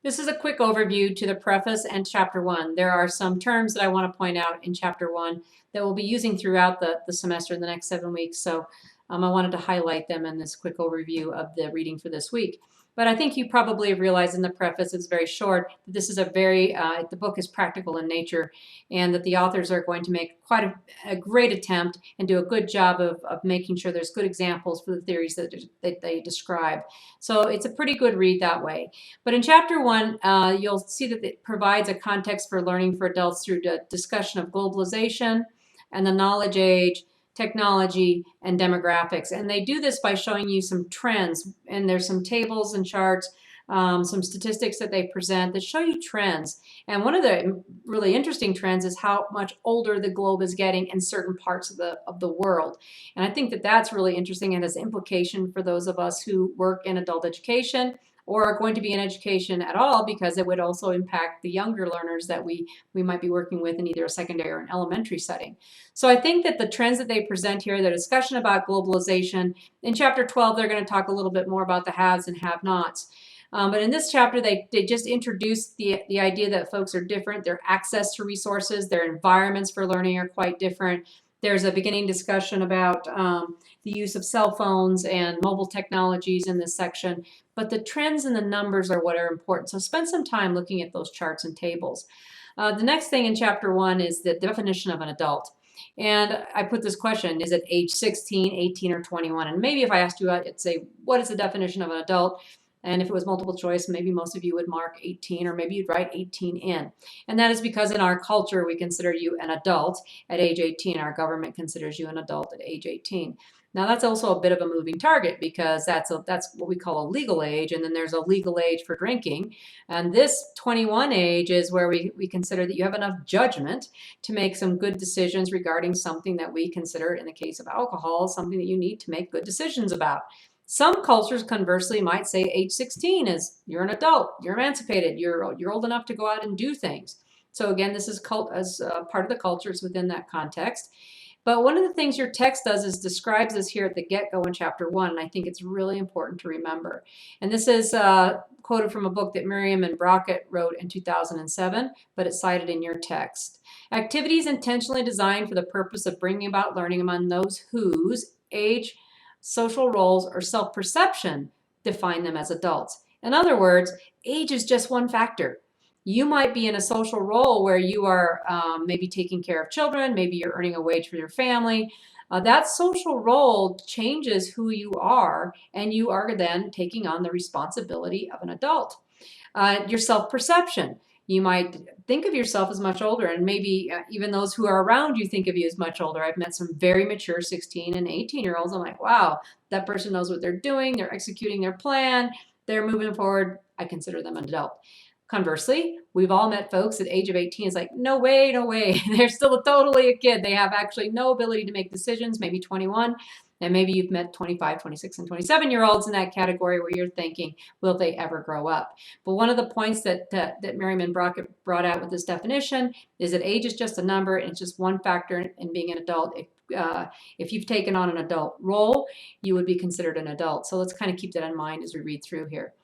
This is a quick overview to the preface and chapter 1. There are some terms that I want to point out in chapter 1 that we'll be using throughout the semester in the next 7 weeks. So I wanted to highlight them in this quick overview of the reading for this week. But I think you probably have realized in the preface, it's very short, that this is the book is practical in nature, and that the authors are going to make quite a great attempt and do a good job of making sure there's good examples for the theories that they describe. So it's a pretty good read that way. But in chapter 1, you'll see that it provides a context for learning for adults through the discussion of globalization and the knowledge age, technology, and demographics. And they do this by showing you some trends. And there's some tables and charts, some statistics that they present that show you trends. And one of the really interesting trends is how much older the globe is getting in certain parts of the world. And I think that that's really interesting and has implication for those of us who work in adult education or are going to be in education at all, because it would also impact the younger learners that we might be working with in either a secondary or an elementary setting. So I think that the trends that they present here, the discussion about globalization, in chapter 12, they're going to talk a little bit more about the haves and have-nots. But in this chapter, they just introduce the idea that folks are different. Their access to resources, their environments for learning are quite different. There's a beginning discussion about the use of cell phones and mobile technologies in this section, but the trends and the numbers are what are important. So spend some time looking at those charts and tables. The next thing in chapter 1 is the definition of an adult. And I put this question, is it age 16, 18, or 21? And maybe if I asked you, I'd say, what is the definition of an adult? And if it was multiple choice, maybe most of you would mark 18, or maybe you'd write 18 in. And that is because in our culture, we consider you an adult at age 18. Our government considers you an adult at age 18. Now, that's also a bit of a moving target, because that's what we call a legal age, and then there's a legal age for drinking. And this 21 age is where we consider that you have enough judgment to make some good decisions regarding something that we consider, in the case of alcohol, something that you need to make good decisions about. Some cultures, conversely, might say age 16 is you're an adult, you're emancipated, you're old enough to go out and do things. So again, this is part of the cultures within that context. But one of the things your text does is describes this here at the get-go in chapter 1, and I think it's really important to remember. And this is quoted from a book that Miriam and Brockett wrote in 2007, but it's cited in your text. Activities intentionally designed for the purpose of bringing about learning among those whose age, social roles, or self-perception define them as adults. In other words, age is just one factor. You might be in a social role where you are maybe taking care of children, maybe you're earning a wage for your family. That social role changes who you are, and you are then taking on the responsibility of an adult. Your self-perception. You might think of yourself as much older, and maybe even those who are around you think of you as much older. I've met some very mature 16 and 18-year-olds. I'm like, wow, that person knows what they're doing. They're executing their plan. They're moving forward. I consider them an adult. Conversely, we've all met folks at age of 18. It's like, no way, no way. They're still totally a kid. They have actually no ability to make decisions, maybe 21. And maybe you've met 25, 26, and 27-year-olds in that category where you're thinking, will they ever grow up? But one of the points that Miriam and Brockett brought out with this definition is that age is just a number, and it's just one factor in being an adult. If you've taken on an adult role, you would be considered an adult. So let's kind of keep that in mind as we read through here.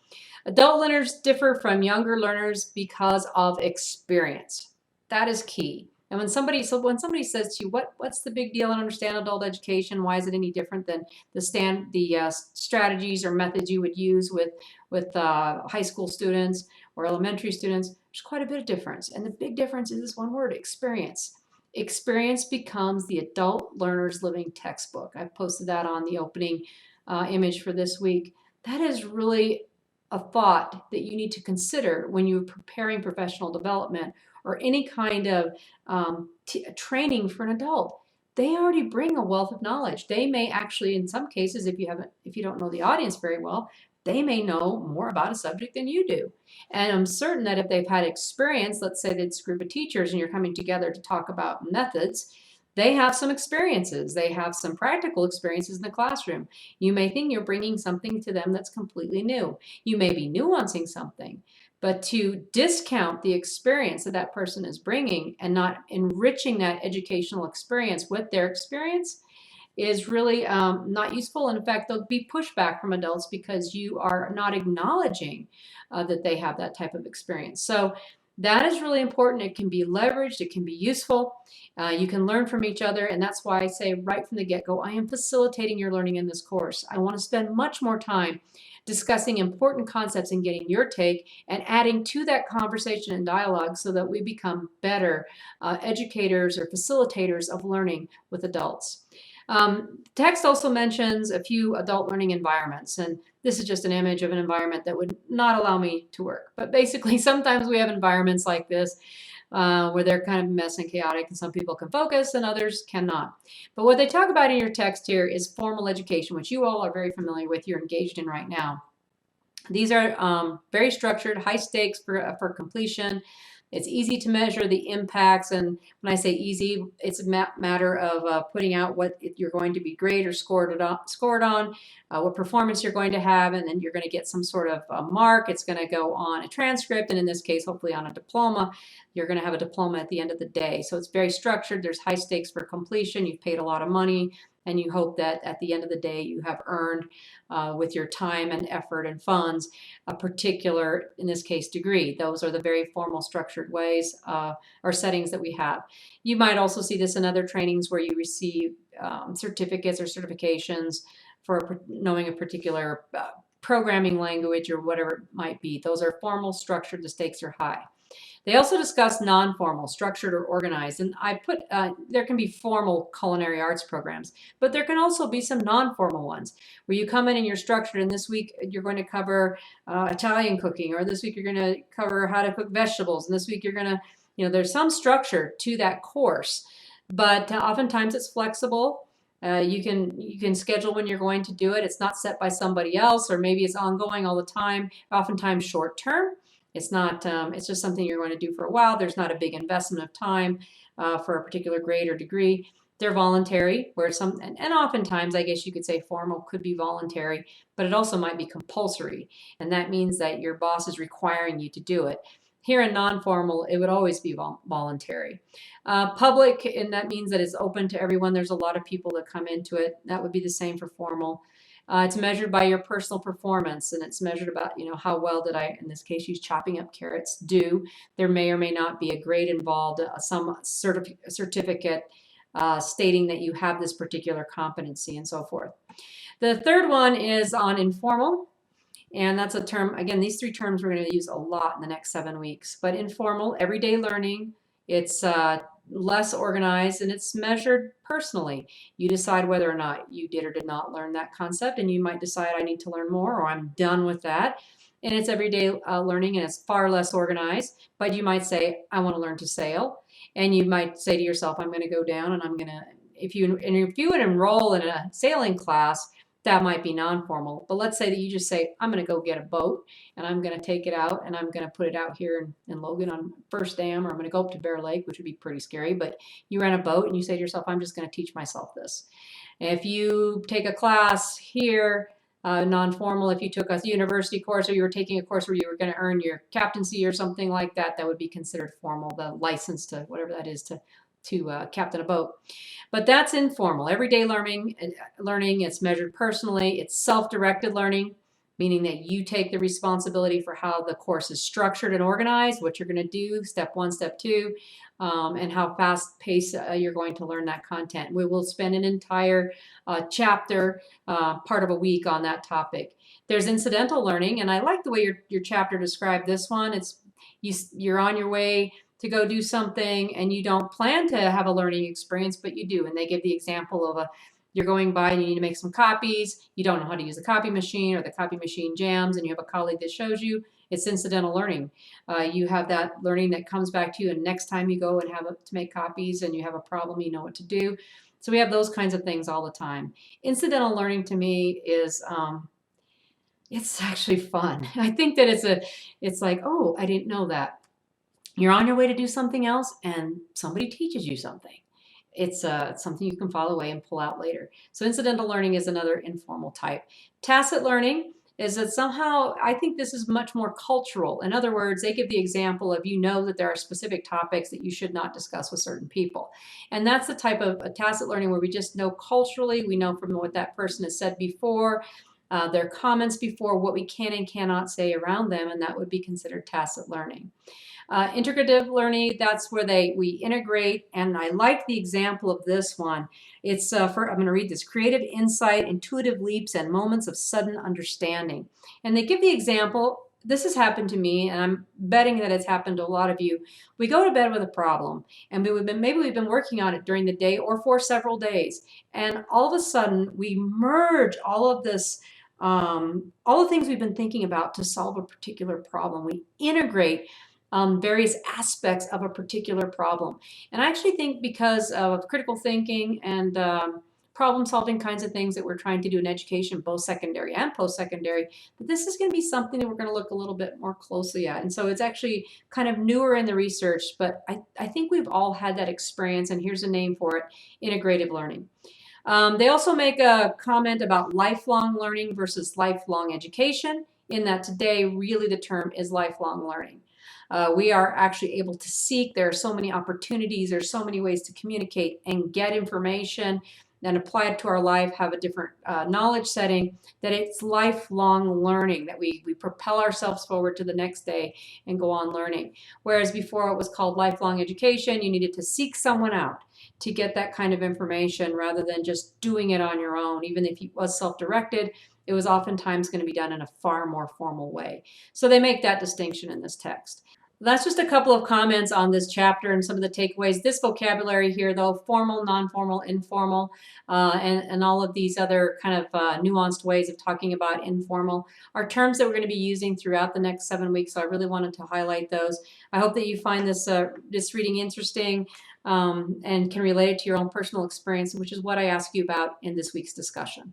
Adult learners differ from younger learners because of experience. That is key. And when somebody says to you, what's the big deal in understand adult education? Why is it any different than the strategies or methods you would use with high school students or elementary students? There's quite a bit of difference. And the big difference is this one word, experience. Experience becomes the adult learner's living textbook. I've posted that on the opening image for this week. That is really a thought that you need to consider when you're preparing professional development or any kind of training for an adult. They already bring a wealth of knowledge. They may actually, in some cases, if you don't know the audience very well, they may know more about a subject than you do. And I'm certain that if they've had experience, let's say it's a group of teachers and you're coming together to talk about methods, they have some experiences. They have some practical experiences in the classroom. You may think you're bringing something to them that's completely new. You may be nuancing something, but to discount the experience that that person is bringing and not enriching that educational experience with their experience is really not useful. In fact, there'll be pushback from adults because you are not acknowledging that they have that type of experience. So that is really important. It can be leveraged, it can be useful. You can learn from each other, and that's why I say right from the get-go, I am facilitating your learning in this course. I want to spend much more time discussing important concepts and getting your take and adding to that conversation and dialogue so that we become better educators or facilitators of learning with adults. Text also mentions a few adult learning environments, and this is just an image of an environment that would not allow me to work. But basically, sometimes we have environments like this where they're kind of messy and chaotic, and some people can focus and others cannot. But what they talk about in your text here is formal education, which you all are very familiar with, you're engaged in right now. These are very structured, high stakes for completion. It's easy to measure the impacts, and when I say easy, it's a matter of putting out what you're going to be graded or scored on, what performance you're going to have, and then you're going to get some sort of mark. It's going to go on a transcript, and in this case, hopefully on a diploma. You're going to have a diploma at the end of the day. So it's very structured. There's high stakes for completion. You've paid a lot of money, and you hope that at the end of the day you have earned with your time and effort and funds a particular, in this case, degree. Those are the very formal structured ways or settings that we have. You might also see this in other trainings where you receive certificates or certifications for knowing a particular programming language or whatever it might be. Those are formal, structured, the stakes are high. They also discuss non-formal, structured, or organized. And I put, there can be formal culinary arts programs, but there can also be some non-formal ones where you come in and you're structured, and this week you're going to cover Italian cooking, or this week you're going to cover how to cook vegetables, and this week you're going to, there's some structure to that course, but oftentimes it's flexible. You can schedule when you're going to do it. It's not set by somebody else, or maybe it's ongoing all the time, oftentimes short term. It's not, it's just something you're going to do for a while. There's not a big investment of time for a particular grade or degree. They're voluntary, where and oftentimes I guess you could say formal could be voluntary, but it also might be compulsory. And that means that your boss is requiring you to do it. Here in non-formal, it would always be voluntary. Public, and that means that it's open to everyone. There's a lot of people that come into it. That would be the same for formal. It's measured by your personal performance, and it's measured about, how well did I, in this case, use chopping up carrots, do. There may or may not be a grade involved, some certificate stating that you have this particular competency and so forth. The third one is on informal, and that's a term, again, these three terms we're going to use a lot in the next 7 weeks, but informal, everyday learning, it's less organized, and it's measured personally. You decide whether or not you did or did not learn that concept, and you might decide I need to learn more, or I'm done with that. And it's everyday learning, and it's far less organized, but you might say, I want to learn to sail. And you might say to yourself, I'm going to go down and I'm going to, if you would enroll in a sailing class, that might be non-formal. But let's say that you just say, I'm going to go get a boat and I'm going to take it out and I'm going to put it out here in Logan on First Dam, or I'm going to go up to Bear Lake, which would be pretty scary. But you rent a boat and you say to yourself, I'm just going to teach myself this. If you take a class here, non-formal, if you took a university course or you were taking a course where you were going to earn your captaincy or something like that, that would be considered formal, the license to whatever that is to captain a boat. But that's informal. Everyday learning, it's measured personally. It's self-directed learning, meaning that you take the responsibility for how the course is structured and organized, what you're going to do, step 1, step 2, and how fast paced you're going to learn that content. We will spend an entire chapter, part of a week on that topic. There's incidental learning, and I like the way your chapter described this one. It's you're on your way to go do something and you don't plan to have a learning experience, but you do. And they give the example of you're going by and you need to make some copies. You don't know how to use a copy machine, or the copy machine jams, and you have a colleague that shows you. It's incidental learning. You have that learning that comes back to you, and next time you go and have to make copies and you have a problem, you know what to do. So we have those kinds of things all the time. Incidental learning to me is, it's actually fun. I think that it's like, oh, I didn't know that. You're on your way to do something else and somebody teaches you something. It's something you can file away and pull out later. So incidental learning is another informal type. Tacit learning is that somehow I think this is much more cultural. In other words, they give the example of, that there are specific topics that you should not discuss with certain people. And that's the type of a tacit learning where we just know culturally, we know from what that person has said before, their comments before, what we can and cannot say around them, and that would be considered tacit learning. Integrative learning, that's where we integrate, and I like the example of this one. It's I'm going to read this: creative insight, intuitive leaps, and moments of sudden understanding. And they give the example. This has happened to me, and I'm betting that it's happened to a lot of you. We go to bed with a problem, and maybe we've been working on it during the day or for several days, and all of a sudden we merge all of this, all the things we've been thinking about to solve a particular problem. We integrate various aspects of a particular problem. And I actually think because of critical thinking and problem solving kinds of things that we're trying to do in education, both secondary and post-secondary, that this is going to be something that we're going to look a little bit more closely at. And so it's actually kind of newer in the research, but I think we've all had that experience, and here's a name for it: integrative learning. They also make a comment about lifelong learning versus lifelong education, in that today really the term is lifelong learning. We are actually able to seek. There are so many opportunities. There's so many ways to communicate and get information and apply it to our life, have a different knowledge setting, that it's lifelong learning, that we propel ourselves forward to the next day and go on learning. Whereas before it was called lifelong education, you needed to seek someone out to get that kind of information rather than just doing it on your own. Even if it was self-directed, it was oftentimes going to be done in a far more formal way. So they make that distinction in this text. That's just a couple of comments on this chapter and some of the takeaways. This vocabulary here, though, formal, non-formal, informal, and all of these other kind of nuanced ways of talking about informal are terms that we're going to be using throughout the next 7 weeks. So I really wanted to highlight those. I hope that you find this reading interesting and can relate it to your own personal experience, which is what I ask you about in this week's discussion.